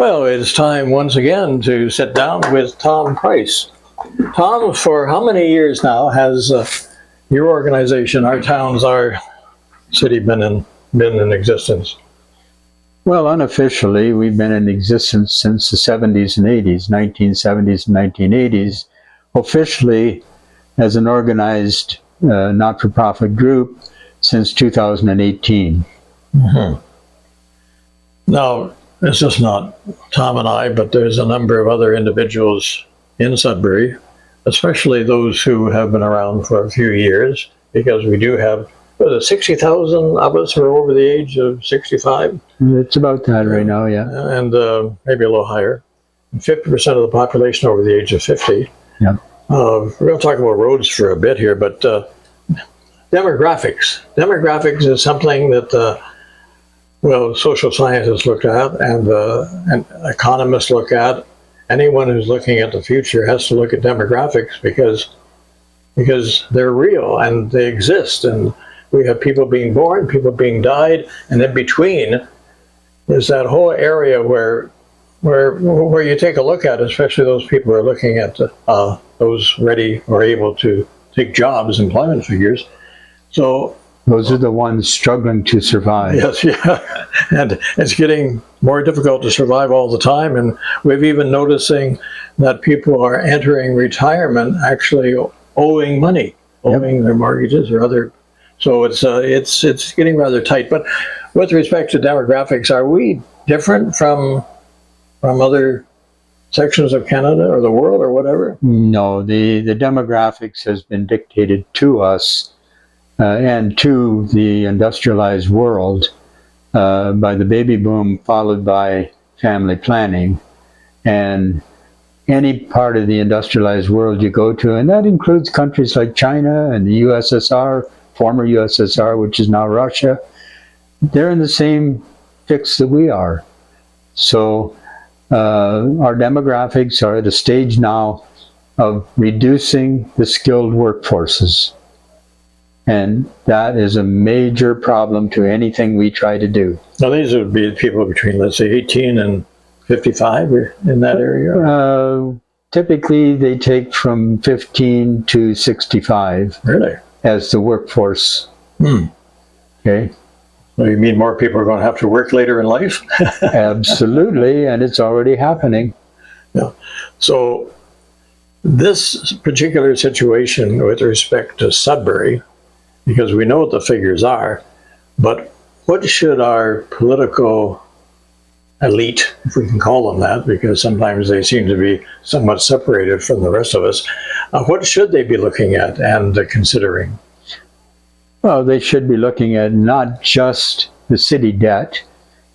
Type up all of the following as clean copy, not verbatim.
Well, it's time once again to sit down with Tom Price. Tom, for how many years now has your organization, Our Towns, Our City, been in existence? Well, unofficially, we've been in existence since the 70s and 80s, 1970s and 1980s. Officially, as an organized not-for-profit group, since 2018. Mm-hmm. Now, it's just not Tom and I, but there's a number of other individuals in Sudbury, especially those who have been around for a few years, because we do have 60,000 of us who are over the age of 65. It's about that right now, yeah. And maybe a little higher. 50% of the population over the age of 50. Yeah. We're going to talk about roads for a bit here, but demographics. Demographics is something that social scientists look at and economists look at. Anyone who's looking at the future has to look at demographics because they're real and they exist. And we have people being born, people being died, and in between is that whole area where you take a look at, especially those people who are looking at those ready or able to take jobs, employment figures. So those are the ones struggling to survive. Yes, yeah. And it's getting more difficult to survive all the time. And we've even noticing that people are entering retirement actually owing money, owing their mortgages or other. So it's getting rather tight. But with respect to demographics, are we different from other sections of Canada or the world or whatever? No, the demographics has been dictated to us and to the industrialized world by the baby boom, followed by family planning. And any part of the industrialized world you go to, and that includes countries like China and the USSR, former USSR, which is now Russia, they're in the same fix that we are. So our demographics are at a stage now of reducing the skilled workforces. And that is a major problem to anything we try to do. Now, these would be people between, let's say, 18 and 55 in that area? Typically, they take from 15 to 65. Really? As the workforce. Okay. Well, you mean more people are going to have to work later in life? Absolutely, and it's already happening. Yeah. So this particular situation with respect to Sudbury, because we know what the figures are, but what should our political elite, if we can call them that, because sometimes they seem to be somewhat separated from the rest of us, what should they be looking at and considering? Well, they should be looking at not just the city debt.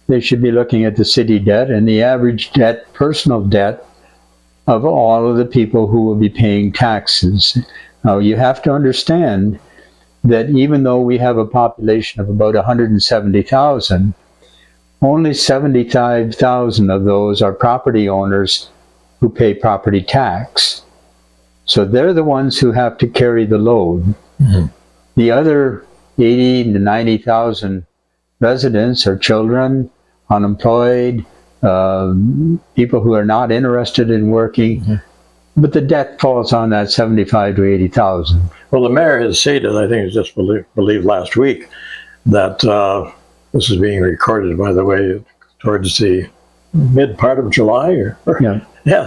They should be looking at the city debt and the average debt, personal debt, of all of the people who will be paying taxes. Now, you have to understand that even though we have a population of about 170,000, only 75,000 of those are property owners who pay property tax. So they're the ones who have to carry the load. Mm-hmm. The other 80 to 90,000 residents are children, unemployed, people who are not interested in working. Mm-hmm. But the debt falls on that 75 to 80,000. Well, the mayor has stated, I think it was just believed last week, that this is being recorded, by the way, towards the mid part of July or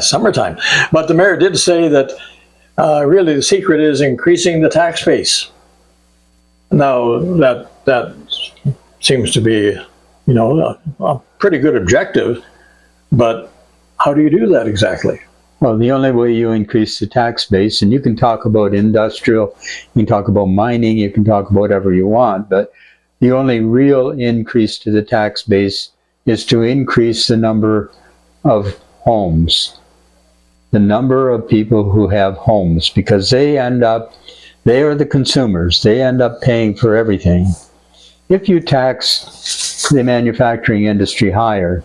summertime. But the mayor did say that really the secret is increasing the tax base. Now that seems to be, a pretty good objective, but how do you do that exactly? Well, the only way you increase the tax base, and you can talk about industrial, you can talk about mining, you can talk about whatever you want, but the only real increase to the tax base is to increase the number of homes, the number of people who have homes, because they are the consumers. They end up paying for everything. If you tax the manufacturing industry higher,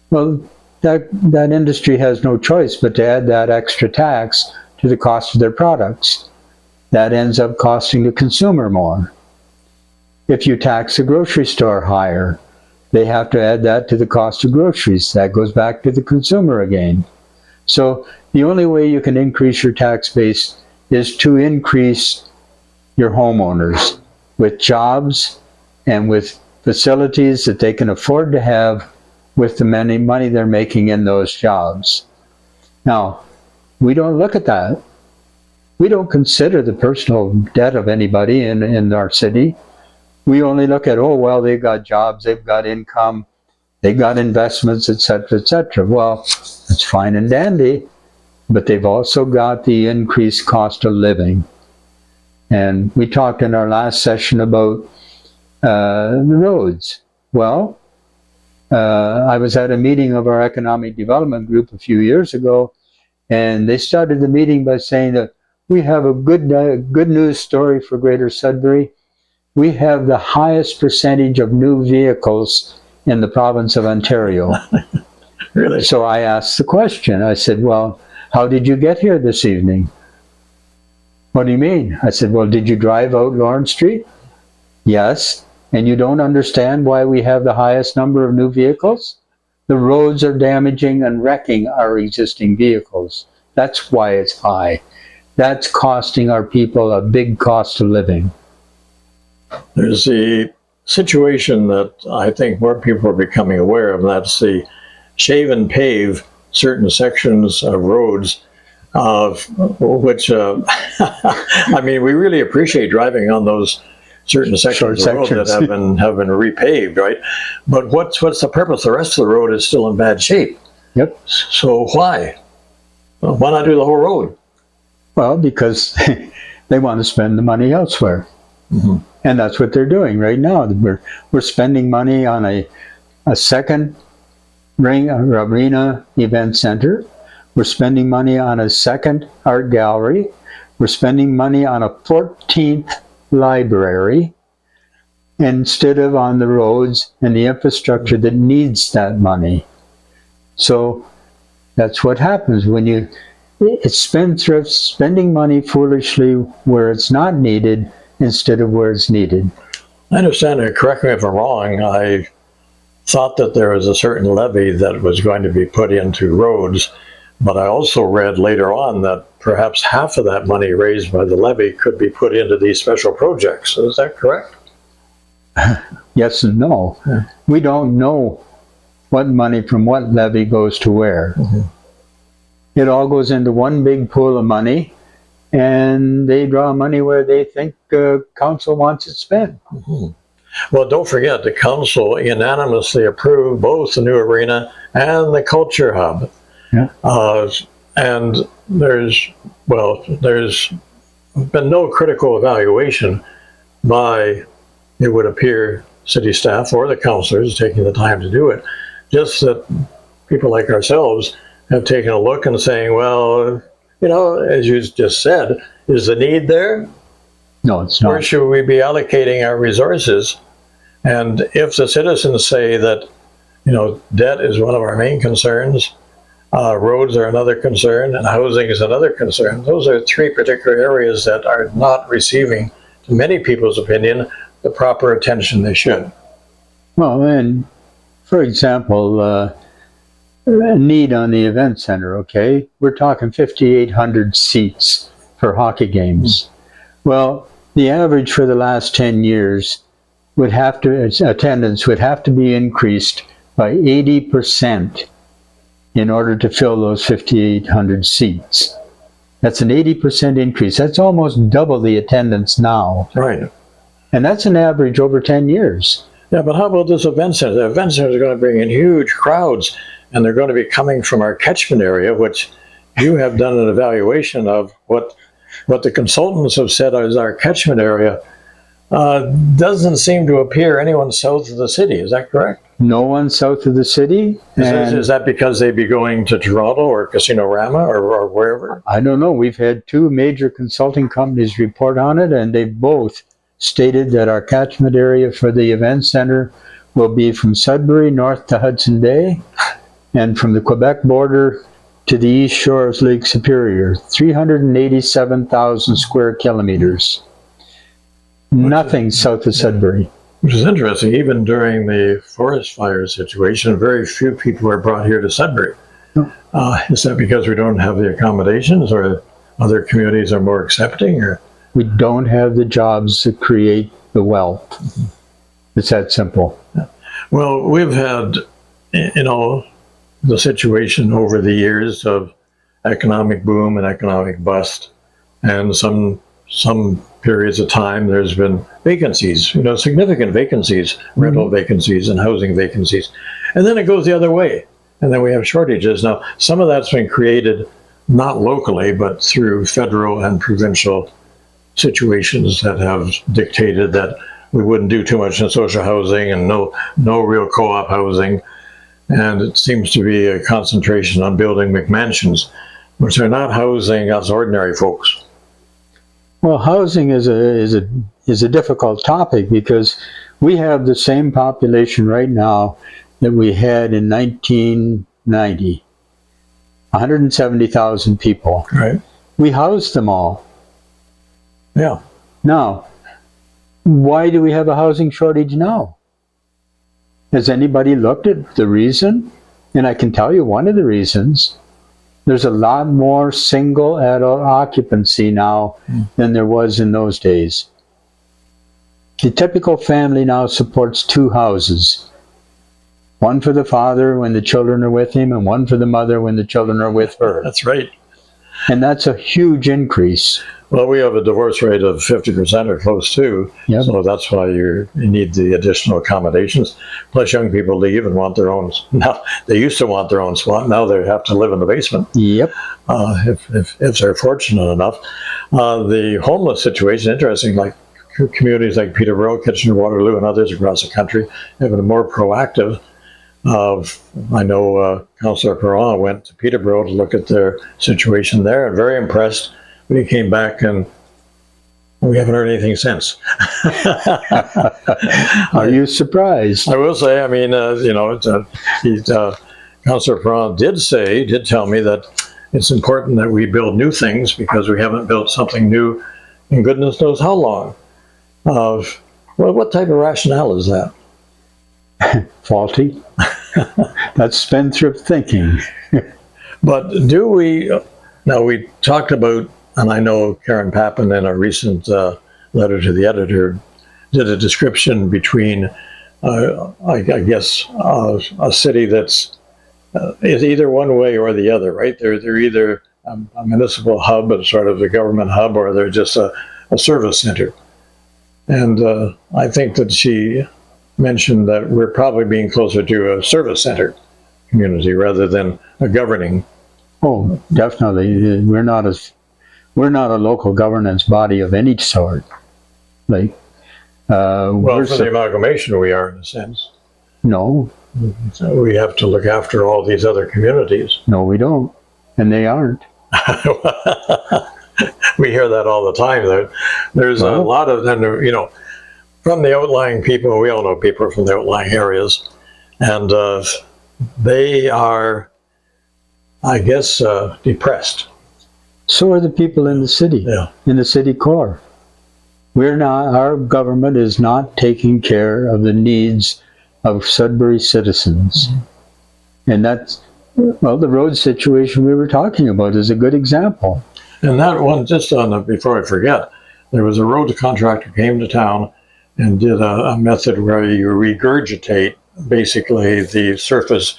well, that industry has no choice but to add that extra tax to the cost of their products. That ends up costing the consumer more. If you tax the grocery store higher, they have to add that to the cost of groceries. That goes back to the consumer again. So the only way you can increase your tax base is to increase your homeowners with jobs and with facilities that they can afford to have with the money they're making in those jobs. Now, we don't look at that. We don't consider the personal debt of anybody in our city. We only look at, oh, well, they've got jobs, they've got income, they've got investments, etc., etc. Well, that's fine and dandy, but they've also got the increased cost of living. And we talked in our last session about the roads. Well, I was at a meeting of our economic development group a few years ago, and they started the meeting by saying that we have a good news story for Greater Sudbury. We have the highest percentage of new vehicles in the province of Ontario. Really? So I asked the question. I said, well, how did you get here this evening? What do you mean? I said, well, did you drive out Lawrence Street? Yes. And you don't understand why we have the highest number of new vehicles? The roads are damaging and wrecking our existing vehicles. That's why it's high. That's costing our people a big cost of living. There's the situation that I think more people are becoming aware of, and that's the shave and pave certain sections of roads, which, I mean, we really appreciate driving on those certain sections of road that have been repaved, right? But what's the purpose? The rest of the road is still in bad shape. Yep. So why? Well, why not do the whole road? Well, because they want to spend the money elsewhere. Mm-hmm. And that's what they're doing right now. We're spending money on a second arena event center. We're spending money on a second art gallery. We're spending money on a 14th library instead of on the roads and the infrastructure that needs that money. So that's what happens when it's spendthrifts spending money foolishly where it's not needed instead of where it's needed. I understand it. Correct me if I'm wrong. I thought that there was a certain levy that was going to be put into roads, but I also read later on that perhaps half of that money raised by the levy could be put into these special projects. Is that correct? Yes and no. Yeah. We don't know what money from what levy goes to where. Mm-hmm. It all goes into one big pool of money, and they draw money where they think council wants it spent. Mm-hmm. Well, don't forget, the council unanimously approved both the new arena and the culture hub. Yeah. And there's been no critical evaluation by, it would appear, city staff or the councillors taking the time to do it. Just that people like ourselves have taken a look and saying, well, as you just said, is the need there? No, it's not. Where should we be allocating our resources? And if the citizens say that, debt is one of our main concerns, roads are another concern, and housing is another concern, those are three particular areas that are not receiving, to many people's opinion, the proper attention they should. Well, and for example, a need on the event center, okay? We're talking 5,800 seats for hockey games. Mm-hmm. Well, the average for the last 10 years attendance would have to be increased by 80% in order to fill those 5,800 seats. That's an 80% increase. That's almost double the attendance now. Right. And that's an average over 10 years. Yeah, but how about this event center? The event center is going to bring in huge crowds, and they're going to be coming from our catchment area, which you have done an evaluation of what the consultants have said is our catchment area. Doesn't seem to appear anyone south of the city. Is that correct? No one south of the city. Is that because they'd be going to Toronto or Casino Rama or wherever? I don't know. We've had two major consulting companies report on it, and they've both stated that our catchment area for the event center will be from Sudbury north to Hudson Bay and from the Quebec border to the east shore of Lake Superior, 387,000 square kilometers. Nothing south of Sudbury. Which is interesting. Even during the forest fire situation, very few people were brought here to Sudbury. Is that because we don't have the accommodations, or other communities are more accepting? Or We don't have the jobs to create the wealth. It's that simple. well, we've had, the situation over the years of economic boom and economic bust, and some periods of time there's been vacancies, significant vacancies, rental vacancies and housing vacancies, and then it goes the other way, and then we have shortages. Now, some of that's been created not locally, but through federal and provincial situations that have dictated that we wouldn't do too much in social housing and no real co-op housing. And it seems to be a concentration on building McMansions, which are not housing us ordinary folks. Well, housing is a difficult topic because we have the same population right now that we had in 1990, 170,000 people. Right. We housed them all. Yeah. Now, why do we have a housing shortage now? Has anybody looked at the reason? And I can tell you one of the reasons. There's a lot more single adult occupancy now than there was in those days. The typical family now supports 2 houses. One for the father when the children are with him, and one for the mother when the children are with her. That's right. And that's a huge increase. Well, we have a divorce rate of 50% or close to, Yep. so that's why you need the additional accommodations. Plus, young people leave and want their own. Now, they used to want their own spot. Now they have to live in the basement. Yep. If they're fortunate enough. The homeless situation, interesting, like communities like Peterborough, Kitchener-Waterloo, and others across the country have been more proactive. I know Councillor Perron went to Peterborough to look at their situation there, and very impressed. We came back and we haven't heard anything since. Are you surprised? I will say, Councillor Perron did tell me that it's important that we build new things because we haven't built something new in goodness knows how long. Well, what type of rationale is that? Faulty. That's spendthrift thinking. But do we, now we talked about, and I know Karen Pappen in a recent letter to the editor did a description between, I guess, a city that's is either one way or the other, right? They're either a municipal hub, a sort of a government hub, or they're just a service center. And I think that she mentioned that we're probably being closer to a service center community rather than a governing. Oh, definitely. We're not a local governance body of any sort. Like, well, for the amalgamation, we are in a sense. No. So we have to look after all these other communities. No, we don't, and they aren't. We hear that all the time. There's a lot of them, from the outlying people. We all know people from the outlying areas, and they are, I guess, depressed. So are the people in the city, in the city core. Our government is not taking care of the needs of Sudbury citizens. And that's, well, the road situation we were talking about is a good example. And that one, just before I forget, there was a road contractor came to town and did a method where you regurgitate basically the surface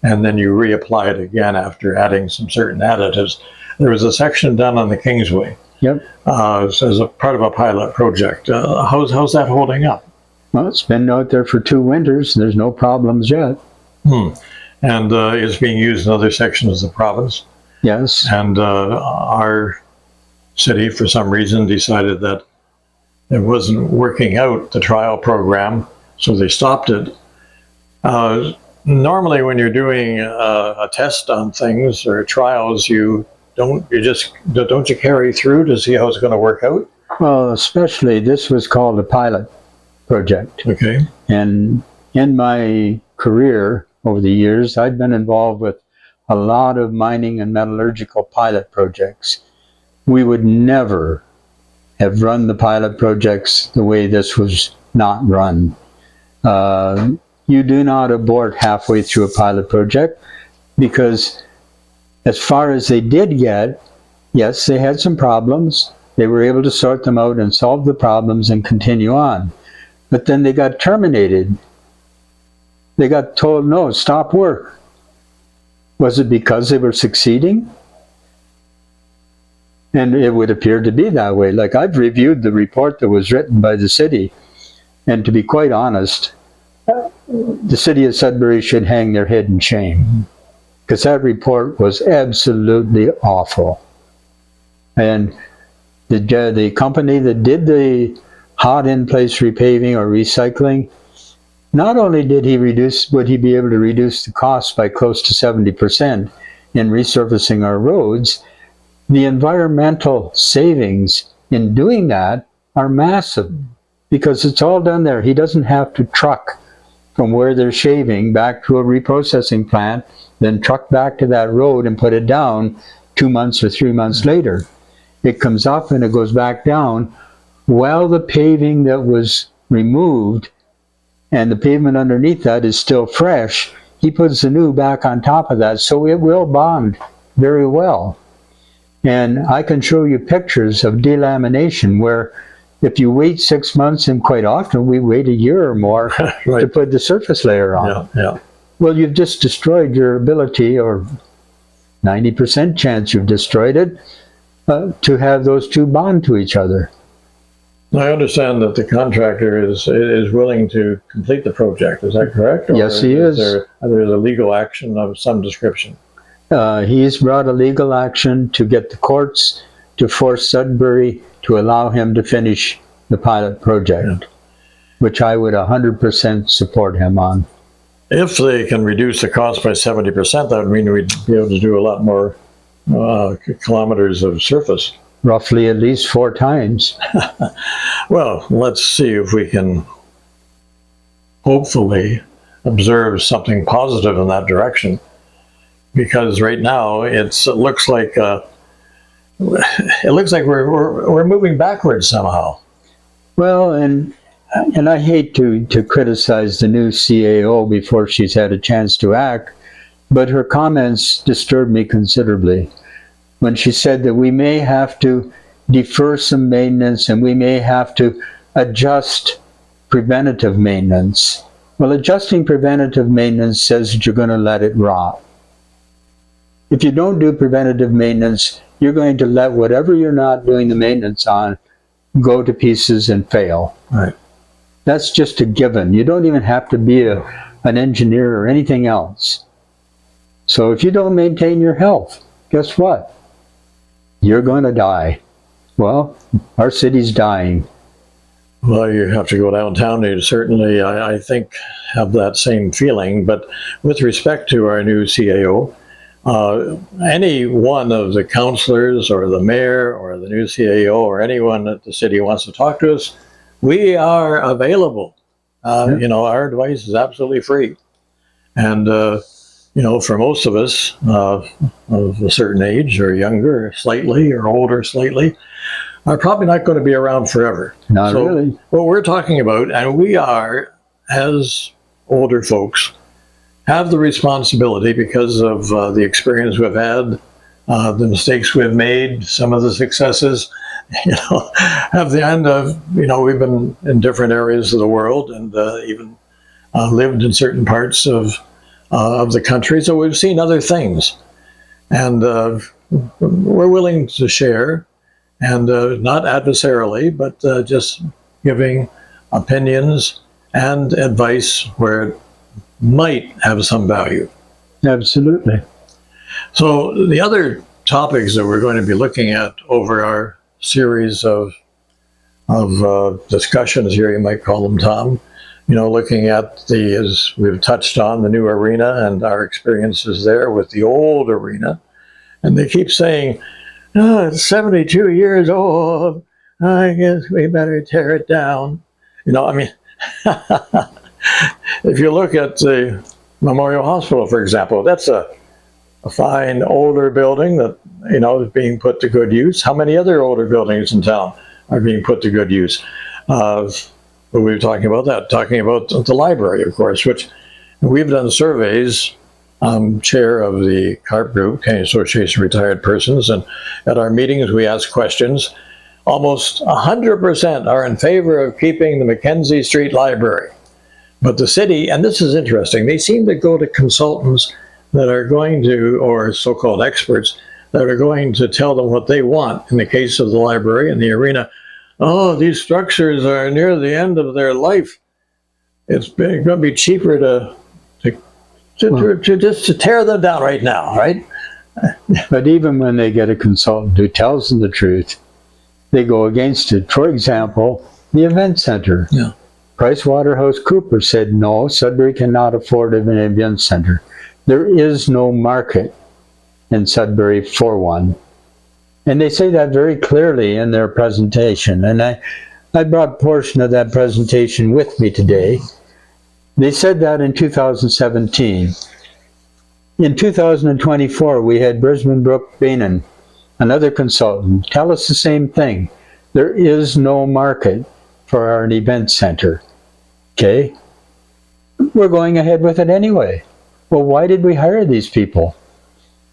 and then you reapply it again after adding some certain additives. There was a section done on the Kingsway. Yep. As a part of a pilot project. How's that holding up? Well, it's been out there for 2 winters. And there's no problems yet. And it's being used in other sections of the province. Yes. And our city, for some reason, decided that it wasn't working out, the trial program, so they stopped it. Normally, when you're doing a test on things or trials, don't you carry through to see how it's going to work out? Well, especially this was called a pilot project. Okay. And in my career over the years, I've been involved with a lot of mining and metallurgical pilot projects. We would never have run the pilot projects the way this was not run. You do not abort halfway through a pilot project, because as far as they did get, yes, they had some problems. They were able to sort them out and solve the problems and continue on. But then they got terminated. They got told, no, stop work. Was it because they were succeeding? And it would appear to be that way. Like, I've reviewed the report that was written by the city, and to be quite honest, the city of Sudbury should hang their head in shame, because that report was absolutely awful. And the company that did the hot in-place repaving or recycling, not only would he be able to reduce the cost by close to 70% in resurfacing our roads, the environmental savings in doing that are massive, because it's all done there. He doesn't have to truck from where they're shaving back to a reprocessing plant, then truck back to that road and put it down 2 months or 3 months later. It comes up and it goes back down while the paving that was removed and the pavement underneath that is still fresh. He puts the new back on top of that, so it will bond very well. And I can show you pictures of delamination where if you wait 6 months, and quite often we wait a year or more Right. to put the surface layer on. Yeah. Well, you've just destroyed your ability, or 90% chance you've destroyed it, to have those two bond to each other. I understand that the contractor is willing to complete the project. Is that correct? Or Yes, he is. There is a legal action of some description. He's brought a legal action to get the courts to force Sudbury to allow him to finish the pilot project, which I would 100% support him on. If they can reduce the cost by 70%, that would mean we'd be able to do a lot more kilometers of surface. Roughly at least 4 times. Well, let's see if we can hopefully observe something positive in that direction. Because right now it looks like we're moving backwards somehow. Well, and I hate to criticize the new CAO before she's had a chance to act, but her comments disturbed me considerably when she said that we may have to defer some maintenance and we may have to adjust preventative maintenance. Well, adjusting preventative maintenance says that you're going to let it rot. If you don't do preventative maintenance, you're going to let whatever you're not doing the maintenance on go to pieces and fail. Right. That's just a given. You don't even have to be an engineer or anything else. So if you don't maintain your health, guess what? You're going to die. Well, our city's dying. Well, you have to go downtown to certainly, I think, have that same feeling. But with respect to our new CAO, any one of the councillors or the mayor or the new CAO or anyone that the city wants to talk to us, we are available. You know, our advice is absolutely free. And, you know, for most of us of a certain age or younger slightly or older slightly, are probably not going to be around forever. Not really. What we're talking about, and we are, as older folks, have the responsibility because of the experience we've had, the mistakes we've made, some of the successes, you know, at the end of, you know, we've been in different areas of the world and even lived in certain parts of the country, so we've seen other things. And we're willing to share, and not adversarially, but just giving opinions and advice where it might have some value. Absolutely. So the other topics that we're going to be looking at over our series of discussions here, you might call them, Tom, you know, looking at as we've touched on, the new arena and our experiences there with the old arena. And they keep saying, oh, it's 72 years old. I guess we better tear it down. You know, I mean, if you look at the Memorial Hospital, for example, that's a fine older building that, you know, is being put to good use. How many other older buildings in town are being put to good use? But we were talking about that, talking about the library, of course, which we've done surveys. I'm chair of the CARP group, Canadian Association of Retired Persons, and at our meetings we ask questions. Almost 100% are in favor of keeping the Mackenzie Street Library. But the city, and this is interesting, they seem to go to consultants that are going to, or so-called experts, that are going to tell them what they want. In the case of the library and the arena, oh, these structures are near the end of their life. It's going to be cheaper to tear them down right now, right? But even when they get a consultant who tells them the truth, they go against it. For example, the event center. Yeah. PricewaterhouseCoopers said, no, Sudbury cannot afford an event center. There is no market in Sudbury for one. And they say that very clearly in their presentation. And I brought a portion of that presentation with me today. They said that in 2017. In 2024, we had Brisbane Brook Beenan, another consultant, tell us the same thing. There is no market for an event center. Okay? We're going ahead with it anyway. Well, why did we hire these people?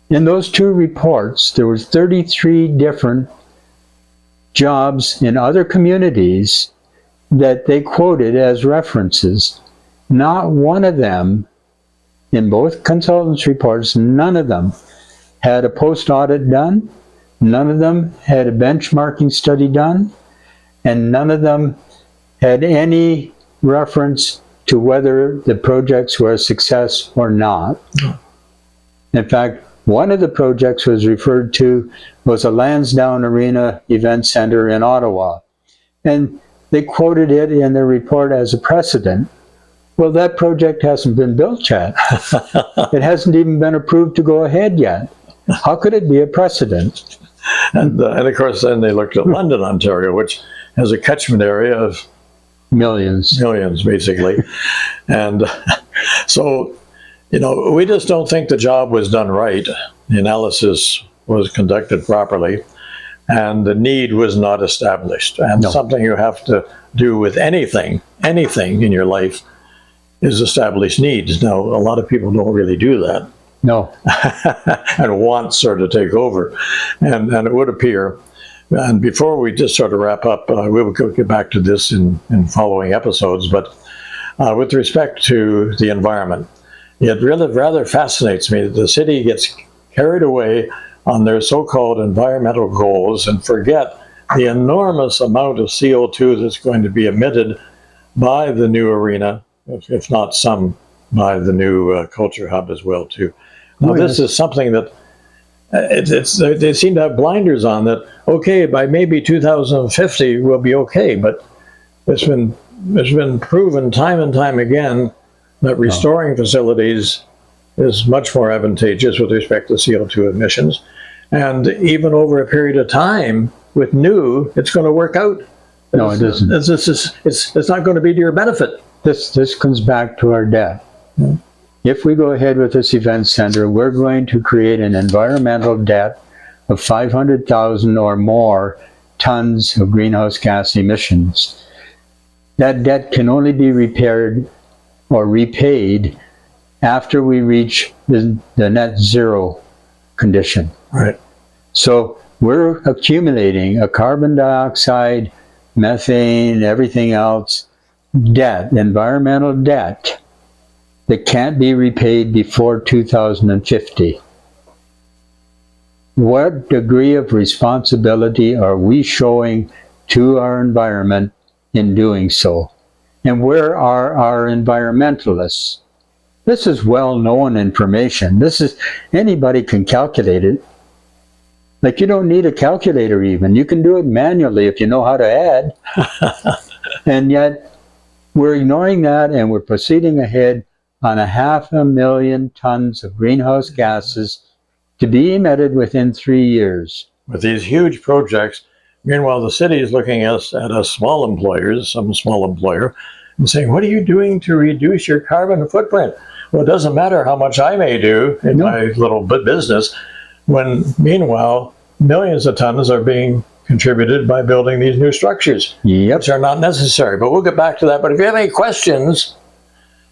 In those two reports, there was 33 different jobs in other communities that they quoted as references. Not one of them, in both consultants' reports, none of them had a post-audit done, none of them had a benchmarking study done, and none of them had any reference to whether the projects were a success or not. In fact, one of the projects was referred to was a Lansdowne Arena event center in Ottawa, and they quoted it in their report as a precedent. Well, that project hasn't been built yet. It hasn't even been approved to go ahead yet. How could it be a precedent? And of course, then they looked at London, Ontario, which has a catchment area of Millions, basically. And so, we just don't think the job was done right. The analysis was conducted properly, and the need was not established. And something you have to do with anything in your life is establish needs. Now, a lot of people don't really do that. No. And wants sort of take over. And it would appear, and before we just sort of wrap up, we will get back to this in following episodes, but with respect to the environment, it really rather fascinates me that the city gets carried away on their so-called environmental goals and forget the enormous amount of CO2 that's going to be emitted by the new arena, if not some by the new culture hub as well too. Now, this is something that they seem to have blinders on that. Okay, by maybe 2050 we'll be okay, but it's been proven time and time again that restoring facilities is much more advantageous with respect to CO2 emissions, and even over a period of time with new, it's going to work out. No, it isn't. It's not going to be to your benefit. This comes back to our debt. If we go ahead with this event center, we're going to create an environmental debt of 500,000 or more tons of greenhouse gas emissions. That debt can only be repaired or repaid after we reach the net zero condition. Right. So we're accumulating a carbon dioxide, methane, everything else, debt, environmental debt, that can't be repaid before 2050. What degree of responsibility are we showing to our environment in doing so? And where are our environmentalists? This is well-known information. Anybody can calculate it. Like, you don't need a calculator even. You can do it manually if you know how to add. And yet, we're ignoring that and we're proceeding ahead on 500,000 tons of greenhouse gases to be emitted within 3 years. With these huge projects, meanwhile, the city is looking at us small employers, some small employer, and saying, what are you doing to reduce your carbon footprint? Well, it doesn't matter how much I may do in my little business, when meanwhile, millions of tons are being contributed by building these new structures, Yep. which are not necessary. But we'll get back to that. But if you have any questions,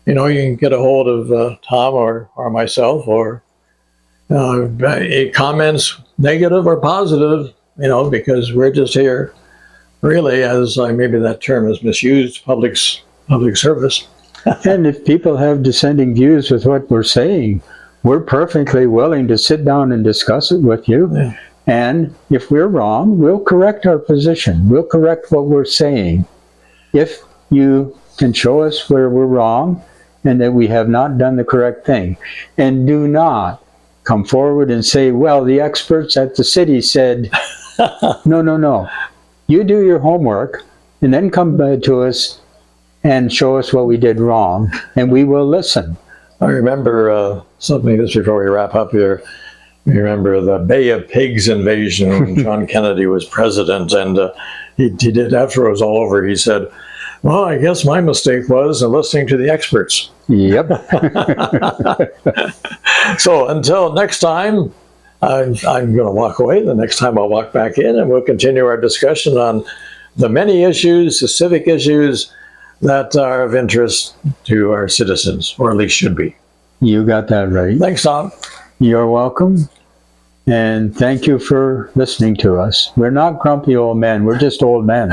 you can get a hold of Tom or myself, or comments, negative or positive, because we're just here, really, as maybe that term is misused, public service. And if people have dissenting views with what we're saying, we're perfectly willing to sit down and discuss it with you. Yeah. And if we're wrong, we'll correct our position. We'll correct what we're saying. If you can show us where we're wrong and that we have not done the correct thing. And do not come forward and say, well, the experts at the city said, no. You do your homework and then come back to us and show us what we did wrong, and we will listen. I remember something just before we wrap up here. You remember the Bay of Pigs invasion when John Kennedy was president, and he did, after it was all over, he said, well, I guess my mistake was listening to the experts. Yep. So until next time, I'm going to walk away. The next time I'll walk back in, and we'll continue our discussion on the many issues, the civic issues that are of interest to our citizens, or at least should be. You got that right. Thanks, Tom. You're welcome. And thank you for listening to us. We're not grumpy old men. We're just old men.